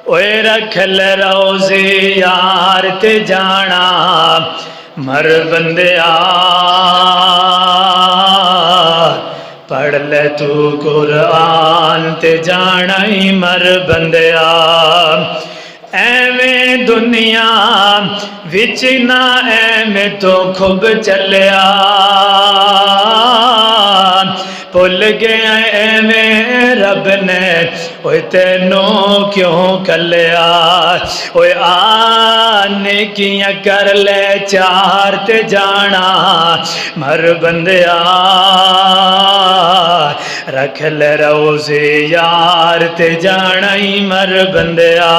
اوے رکھ لے روزے یار تے جانا مر بندیا، پڑھ لے تو قرآن تے جانا ہی مر بندیا، ایویں دنیا وچ نہ ایویں تو خوب چلیا، بھول گیا ایویں رب نے اوے تینوں کیوں کلیا، اوے نیکیاں کر لے چار تے جانا مر بندیا، رکھ لے روزے یار تے جانا ہی مر بندیا،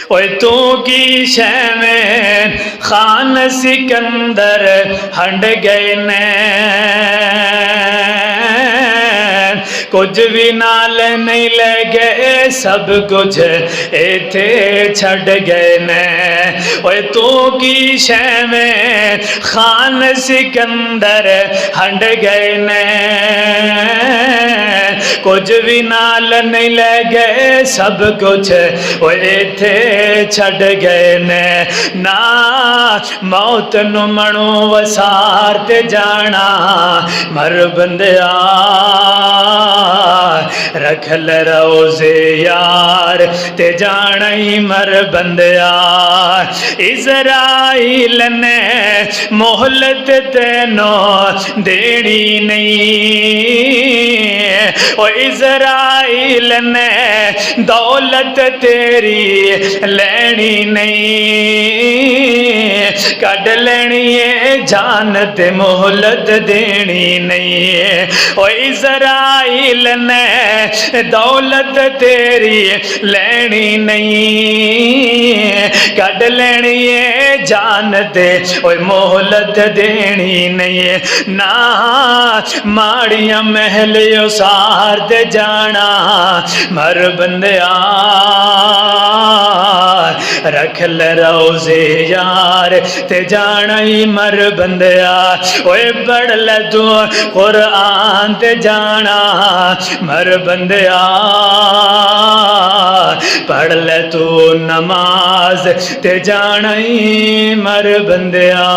اوے تو کی شے میں خان سکندر ہنڈ گئے نے، کچھ بھی نال نہیں لے گئے سب کچھ ایتھے چھڑ گئے نے، اوے تو کی شے میں خان سکندر ہنڈ گئے نے، کچھ بھی نال نہیں لے گئے سب کچھ اوے ایتھے چھڑ گئے نے، نا موت نو منو وسار تے جانا مر بندیا، رکھ لے روزے یار تے جانا ہی مر بندیا، اسرائیل نے مہلت تینوں دینی نہیں، او اسرائیل نے دولت تیری لینی نہیں، کڈ لینی ہے جان تے مہلت دینی نہیں، او اسرائیل نے دولت تیری لینی نہیں، کڈ لینی ہے جان تے اوے مہلت دینی نہیں، نا ماڑیاں محل اسار تے جانا مر بندیا، رکھ لے روزے یار تے جانا ہی مر بندیا، اوے پڑھ لے تو قرآن تے جانا مر بندیا، پڑھ لے تو نماز تے جانا ہی مر بندیا۔